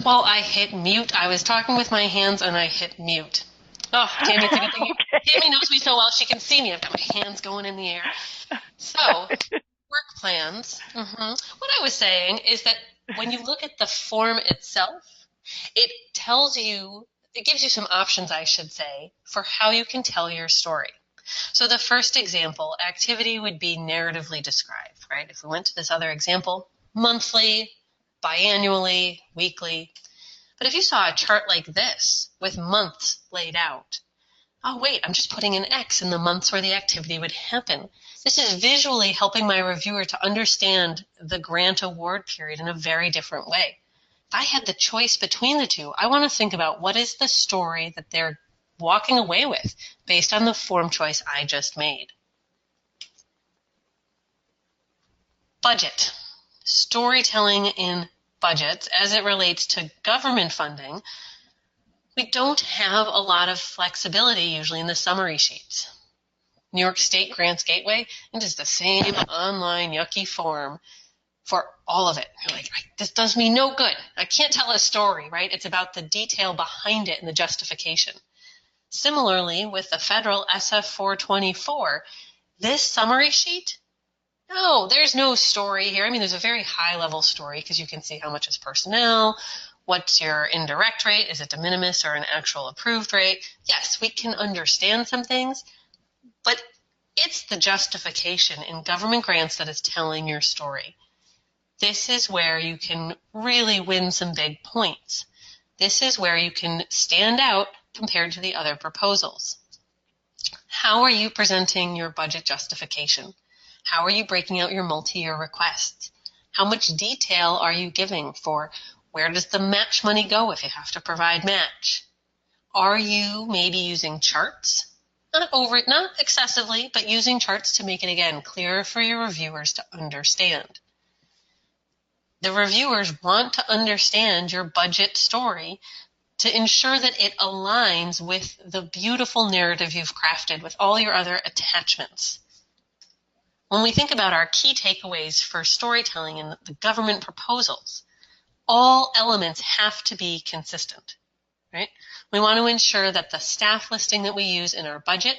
Well, I hit mute. I was talking with my hands and I hit mute. Oh, Tammy, it's a good thing. Okay. Tammy knows me so well, she can see me. I've got my hands going in the air. So, work plans. What I was saying is that when you look at the form itself, it tells you, it gives you some options, I should say, for how you can tell your story. So the first example, activity would be narratively described, right? If we went to this other example, monthly, biannually, weekly. But if you saw a chart like this with months laid out, oh wait, I'm just putting an X in the months where the activity would happen. This is visually helping my reviewer to understand the grant award period in a very different way. If I had the choice between the two, I want to think about what is the story that they're walking away with based on the form choice I just made. Budget. Storytelling in budgets as it relates to government funding. We don't have a lot of flexibility usually in the summary sheets. New York State Grants Gateway, it is the same online yucky form for all of it. You're like, this does me no good. I can't tell a story, right? It's about the detail behind it and the justification. Similarly, with the federal SF 424, this summary sheet, no, there's no story here. I mean, there's a very high-level story because you can see how much is personnel, what's your indirect rate, is it de minimis or an actual approved rate? Yes, we can understand some things, but it's the justification in government grants that is telling your story. This is where you can really win some big points. This is where you can stand out compared to the other proposals. How are you presenting your budget justification? How are you breaking out your multi-year requests? How much detail are you giving for where does the match money go if you have to provide match? Are you maybe using charts? Not excessively, but using charts to make it, again, clearer for your reviewers to understand. The reviewers want to understand your budget story to ensure that it aligns with the beautiful narrative you've crafted with all your other attachments. When we think about our key takeaways for storytelling in the government proposals, all elements have to be consistent, right? We want to ensure that the staff listing that we use in our budget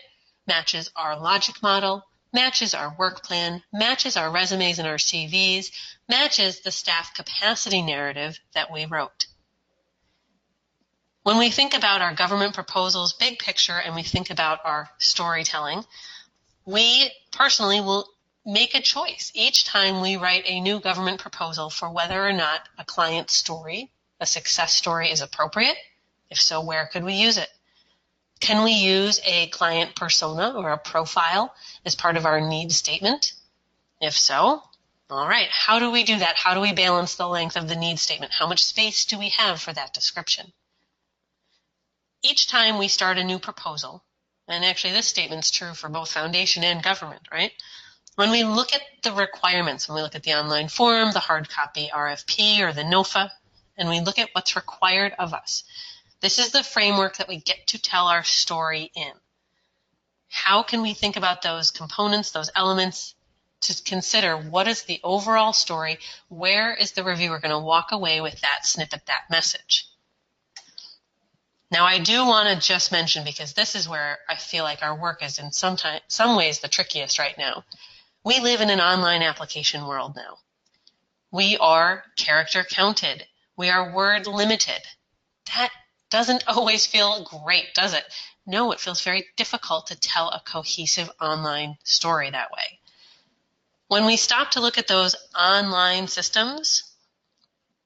matches our logic model, matches our work plan, matches our resumes and our CVs, matches the staff capacity narrative that we wrote. When we think about our government proposals, big picture, and we think about our storytelling, we personally will make a choice each time we write a new government proposal for whether or not a client story, a success story, is appropriate. If so, where could we use it? Can we use a client persona or a profile as part of our needs statement? If so, all right, how do we do that? How do we balance the length of the needs statement? How much space do we have for that description? Each time we start a new proposal, and actually this statement's true for both foundation and government, right? When we look at the requirements, when we look at the online form, the hard copy RFP, or the NOFA, and we look at what's required of us, this is the framework that we get to tell our story in. How can we think about those components, those elements, to consider what is the overall story? Where is the reviewer going to walk away with that snippet, that message? Now, I do want to just mention, because this is where I feel like our work is in some ways the trickiest right now. We live in an online application world now. We are character counted. We are word limited. That doesn't always feel great, does it? No, it feels very difficult to tell a cohesive online story that way. When we stop to look at those online systems,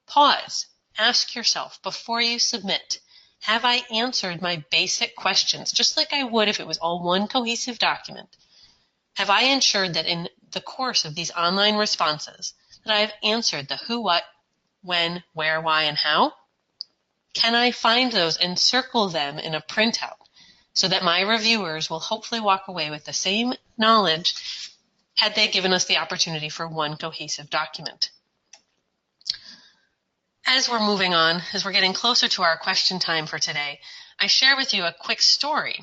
pause. Ask yourself before you submit, have I answered my basic questions, just like I would if it was all one cohesive document? Have I ensured that in the course of these online responses that I have answered the who, what, when, where, why, and how? Can I find those and circle them in a printout so that my reviewers will hopefully walk away with the same knowledge had they given us the opportunity for one cohesive document? As we're moving on, as we're getting closer to our question time for today, I share with you a quick story.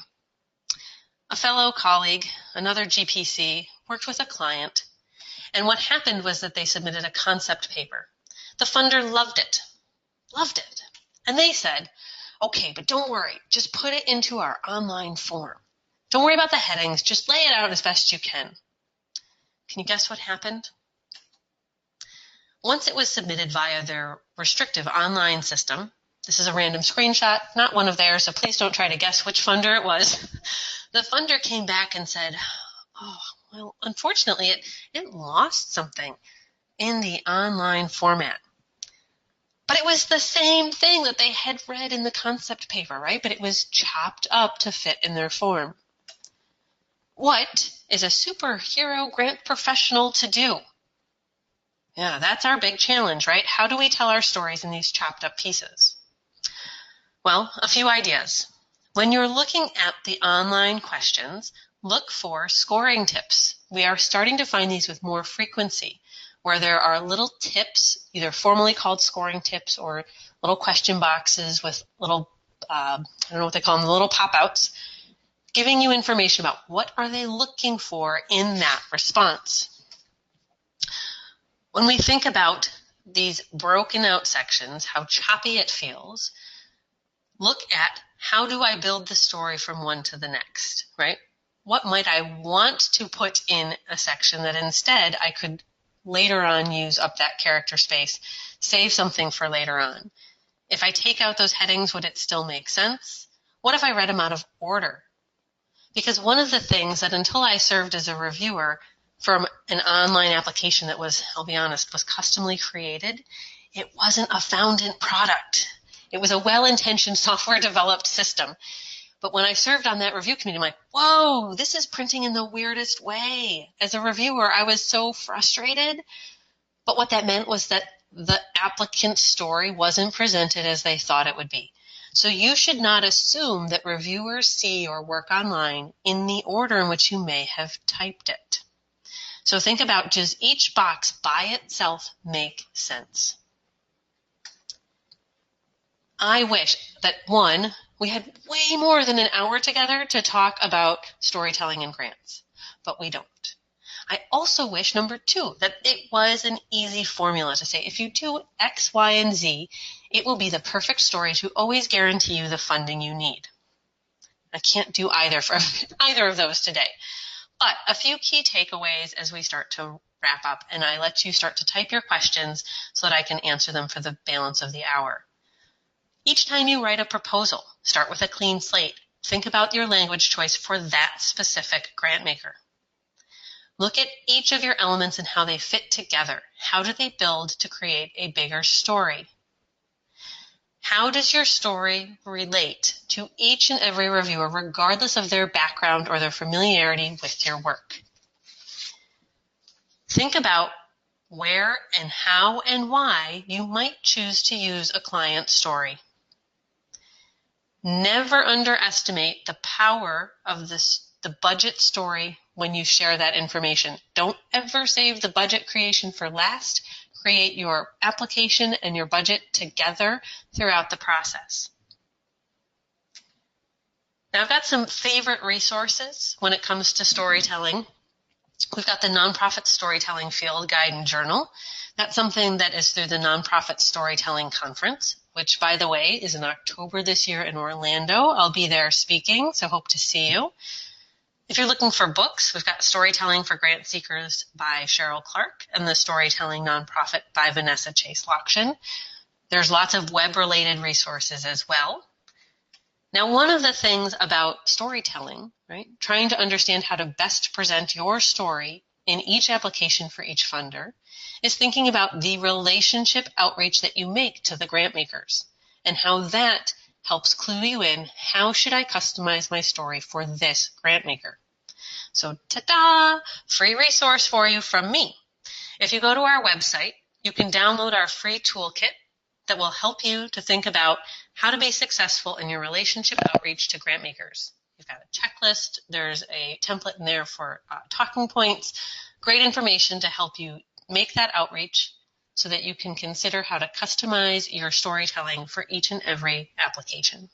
A fellow colleague, another GPC, worked with a client, and what happened was that they submitted a concept paper. The funder loved it, and they said, okay, but don't worry, just put it into our online form. Don't worry about the headings, just lay it out as best you can. Can you guess what happened? Once it was submitted via their restrictive online system, this is a random screenshot, not one of theirs, so please don't try to guess which funder it was. The funder came back and said, oh, well, unfortunately, it lost something in the online format. But it was the same thing that they had read in the concept paper, right? But it was chopped up to fit in their form. What is a superhero grant professional to do? Yeah, that's our big challenge, right? How do we tell our stories in these chopped up pieces? Well, a few ideas. When you're looking at the online questions, look for scoring tips. We are starting to find these with more frequency, where there are little tips, either formally called scoring tips or little question boxes with little, I don't know what they call them, little pop-outs. giving you information about what are they looking for in that response. When we think about these broken out sections, how choppy it feels, look at how do I build the story from one to the next, right? What might I want to put in a section that instead I could later on use up that character space, save something for later on? If I take out those headings, would it still make sense? What if I read them out of order? Because one of the things that until I served as a reviewer from an online application that was, I'll be honest, was customly created, it wasn't a founded product. It was a well-intentioned software-developed system. But when I served on that review committee, I'm like, whoa, this is printing in the weirdest way. As a reviewer, I was so frustrated. But what that meant was that the applicant's story wasn't presented as they thought it would be. So you should not assume that reviewers see your work online in the order in which you may have typed it. So think about, does each box by itself make sense? I wish that, one, we had way more than an hour together to talk about storytelling and grants, but we don't. I also wish, number two, that it was an easy formula to say, if you do X, Y, and Z, it will be the perfect story to always guarantee you the funding you need. I can't do either for either of those today. But a few key takeaways as we start to wrap up, and I let you start to type your questions so that I can answer them for the balance of the hour. Each time you write a proposal, start with a clean slate. Think about your language choice for that specific grant maker. Look at each of your elements and how they fit together. How do they build to create a bigger story? How does your story relate to each and every reviewer, regardless of their background or their familiarity with your work? Think about where and how and why you might choose to use a client story. Never underestimate the power of the budget story when you share that information. Don't ever save the budget creation for last. Create your application and your budget together throughout the process. Now, I've got some favorite resources when it comes to storytelling. We've got the Nonprofit Storytelling Field Guide and Journal. That's something that is through the Nonprofit Storytelling Conference, which, by the way, is in October this year in Orlando. I'll be there speaking, so hope to see you. If you're looking for books, we've got Storytelling for Grant Seekers by Cheryl Clark and the Storytelling Nonprofit by Vanessa Chase Lockshin. There's lots of web-related resources as well. Now, one of the things about storytelling, right, trying to understand how to best present your story in each application for each funder, is thinking about the relationship outreach that you make to the grant makers and how that helps clue you in, how should I customize my story for this grant maker? So, ta-da! Free resource for you from me. If you go to our website, you can download our free toolkit that will help you to think about how to be successful in your relationship outreach to grant makers. You've got a checklist. There's a template in there for talking points. Great information to help you make that outreach so that you can consider how to customize your storytelling for each and every application.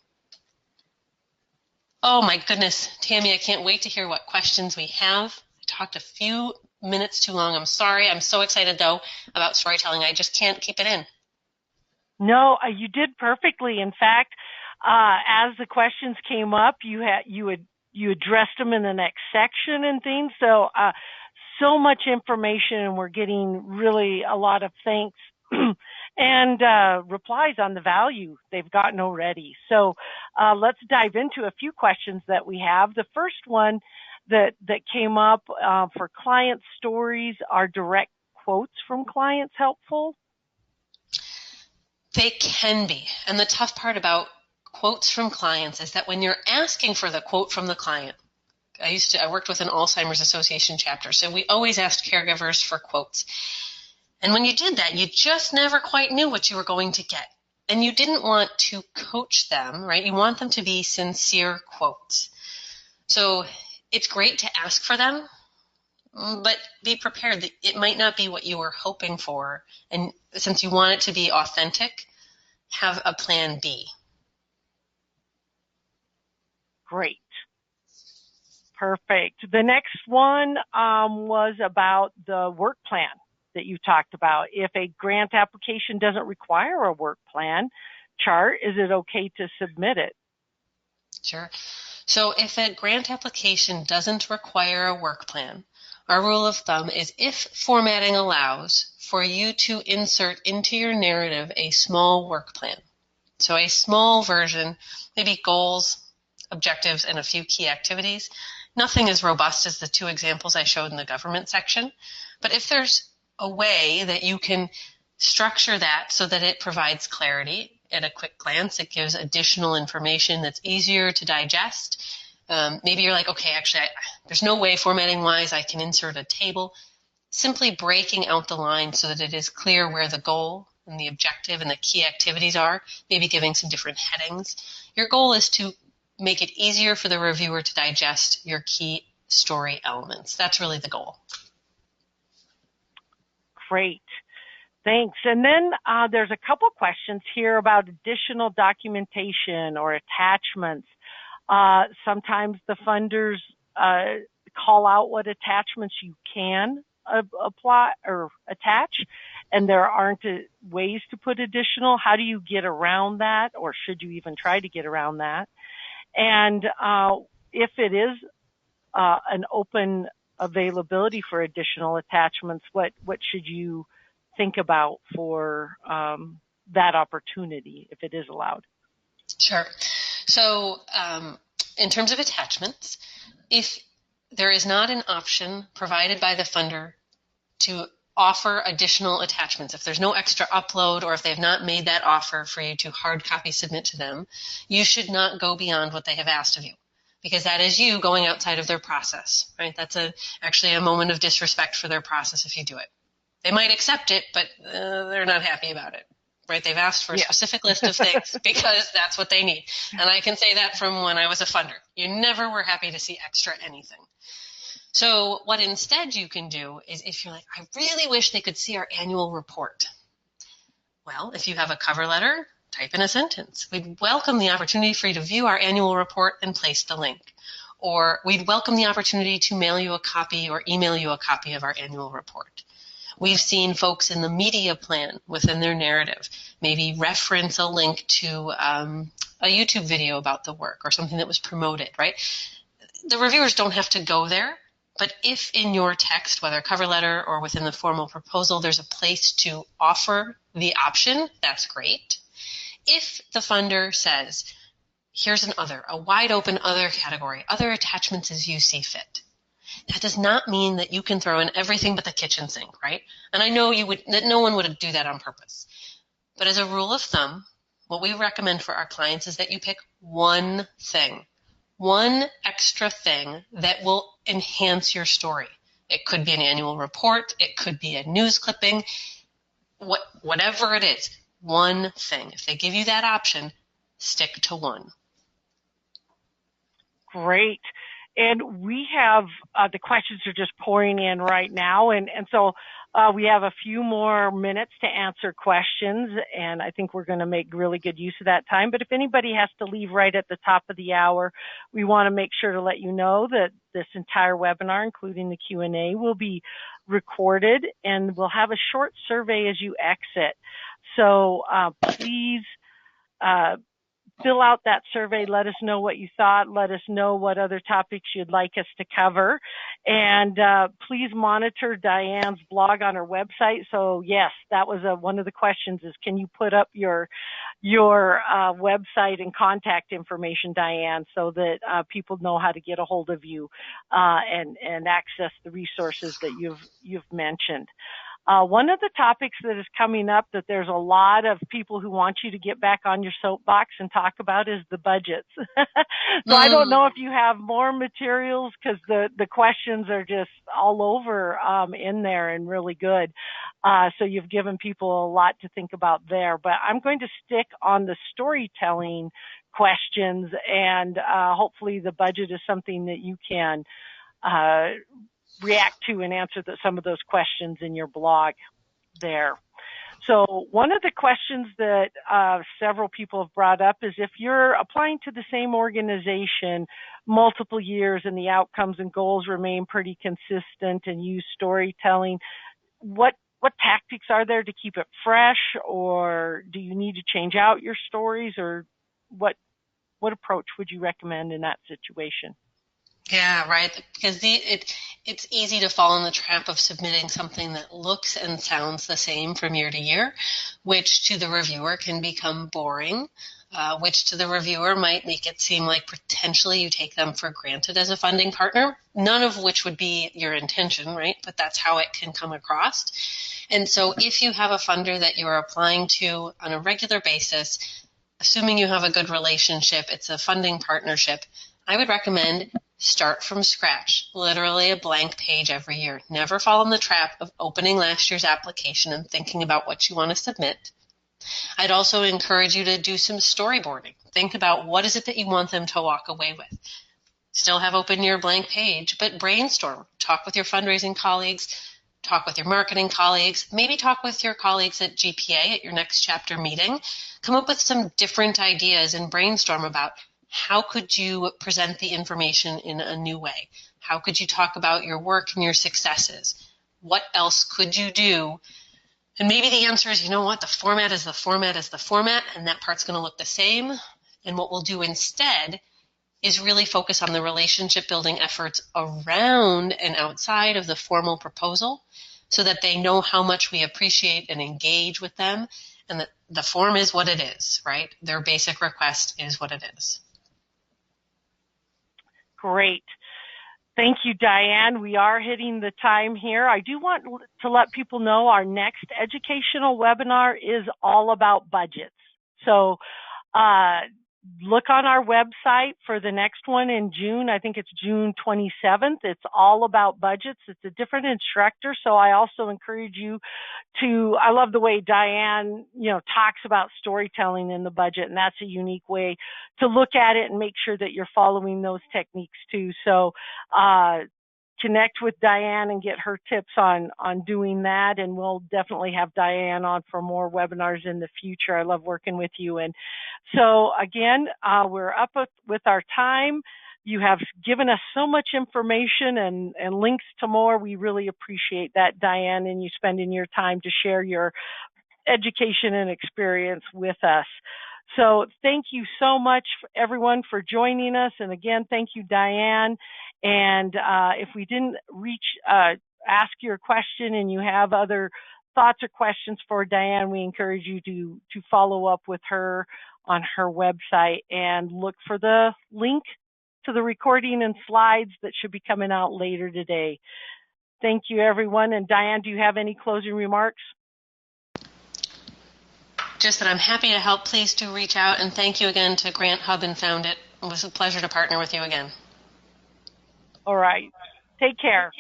Oh my goodness, Tammy, I can't wait to hear what questions we have. I talked a few minutes too long. I'm sorry. I'm so excited, though, about storytelling. I just can't keep it in. No, you did perfectly. In fact, as the questions came up, you addressed them in the next section and things. So much information, and we're getting really a lot of thanks and replies on the value they've gotten already. So let's dive into a few questions that we have. The first one that came up for client stories, are direct quotes from clients helpful? They can be. And the tough part about quotes from clients is that when you're asking for the quote from the client, I worked with an Alzheimer's Association chapter, so we always asked caregivers for quotes. And when you did that, you just never quite knew what you were going to get. And you didn't want to coach them, right? You want them to be sincere quotes. So it's great to ask for them, but be prepared that it might not be what you were hoping for. And since you want it to be authentic, have a plan B. Great. Perfect. The next one was about the work plan that you talked about. If a grant application doesn't require a work plan chart, is it okay to submit it? Sure. So if a grant application doesn't require a work plan, our rule of thumb is if formatting allows for you to insert into your narrative a small work plan. So a small version, maybe goals, objectives, and a few key activities. Nothing as robust as the two examples I showed in the government section. But if there's a way that you can structure that so that it provides clarity at a quick glance, it gives additional information that's easier to digest. Maybe you're like, okay, actually, there's no way formatting-wise I can insert a table. Simply breaking out the line so that it is clear where the goal and the objective and the key activities are, maybe giving some different headings. Your goal is to make it easier for the reviewer to digest your key story elements. That's really the goal. Great. Thanks. And then there's a couple questions here about additional documentation or attachments. Sometimes the funders call out what attachments you can apply or attach, and there aren't ways to put additional. How do you get around that, or should you even try to get around that? And if it is an open availability for additional attachments, what should you think about for that opportunity if it is allowed? Sure. So in terms of attachments, if there is not an option provided by the funder to offer additional attachments, if there's no extra upload or if they have not made that offer for you to hard copy submit to them, you should not go beyond what they have asked of you, because that is you going outside of their process, right? That's actually a moment of disrespect for their process if you do it. They might accept it, but they're not happy about it, right? They've asked for a specific list of things because that's what they need. And I can say that from when I was a funder. You never were happy to see extra anything. So what instead you can do is, if you're like, I really wish they could see our annual report. Well, if you have a cover letter, type in a sentence. We'd welcome the opportunity for you to view our annual report and place the link. Or we'd welcome the opportunity to mail you a copy or email you a copy of our annual report. We've seen folks in the media plan within their narrative maybe reference a link to a YouTube video about the work or something that was promoted, right? The reviewers don't have to go there, but if in your text, whether cover letter or within the formal proposal, there's a place to offer the option, that's great. If the funder says, here's an other, a wide open other category, other attachments as you see fit, that does not mean that you can throw in everything but the kitchen sink, right? And I know that no one would do that on purpose. But as a rule of thumb, what we recommend for our clients is that you pick one thing, one extra thing that will enhance your story. It could be an annual report. It could be a news clipping. Whatever it is, one thing. If they give you that option, stick to one. Great. And we have, the questions are just pouring in right now. And so we have a few more minutes to answer questions. And I think we're going to make really good use of that time. But if anybody has to leave right at the top of the hour, we want to make sure to let you know that this entire webinar, including the Q&A, will be recorded. And we'll have a short survey as you exit. So please fill out that survey. Let us know what you thought. Let us know what other topics you'd like us to cover. And please monitor Diane's blog on her website. So yes, that was one of the questions is, can you put up your website and contact information, Diane, so that people know how to get a hold of you and access the resources that you've mentioned. One of the topics that is coming up that there's a lot of people who want you to get back on your soapbox and talk about is the budgets. So I don't know if you have more materials because the questions are just all over in there and really good. So you've given people a lot to think about there. But I'm going to stick on the storytelling questions, and hopefully the budget is something that you can react to and answer some of those questions in your blog there. So one of the questions that several people have brought up is if you're applying to the same organization multiple years and the outcomes and goals remain pretty consistent and use storytelling, what tactics are there to keep it fresh, or do you need to change out your stories, or what approach would you recommend in that situation? Yeah, right. Because it's easy to fall in the trap of submitting something that looks and sounds the same from year to year, which to the reviewer can become boring, which to the reviewer might make it seem like potentially you take them for granted as a funding partner, none of which would be your intention, right? But that's how it can come across. And so if you have a funder that you're applying to on a regular basis, assuming you have a good relationship, it's a funding partnership, I would recommend start from scratch, literally a blank page every year. Never fall in the trap of opening last year's application and thinking about what you want to submit. I'd also encourage you to do some storyboarding. Think about what is it that you want them to walk away with. Still have open your blank page, but brainstorm. Talk with your fundraising colleagues, talk with your marketing colleagues, maybe talk with your colleagues at GPA at your next chapter meeting. Come up with some different ideas and brainstorm about how could you present the information in a new way? How could you talk about your work and your successes? What else could you do? And maybe the answer is, you know what, the format is the format is the format, and that part's going to look the same. And what we'll do instead is really focus on the relationship building efforts around and outside of the formal proposal so that they know how much we appreciate and engage with them, and that the form is what it is, right? Their basic request is what it is. Great. Thank you, Diane. We are hitting the time here. I do want to let people know our next educational webinar is all about budgets. So look on our website for the next one in June. I think it's June 27th. It's all about budgets. It's a different instructor. So I also encourage you to, I love the way Diane, talks about storytelling in the budget, and that's a unique way to look at it and make sure that you're following those techniques too. So connect with Diane and get her tips on doing that, and we'll definitely have Diane on for more webinars in the future. I love working with you. And so again, we're up with our time. You have given us so much information and links to more. We really appreciate that, Diane, and you spending your time to share your education and experience with us. So thank you so much, everyone, for joining us. And again, thank you, Diane. And if we didn't ask your question and you have other thoughts or questions for Diane, we encourage you to follow up with her on her website and look for the link to the recording and slides that should be coming out later today. Thank you, everyone. And Diane, do you have any closing remarks? Just that I'm happy to help. Please do reach out, and thank you again to Grant Hub and Found It. It was a pleasure to partner with you again. All right. Take care.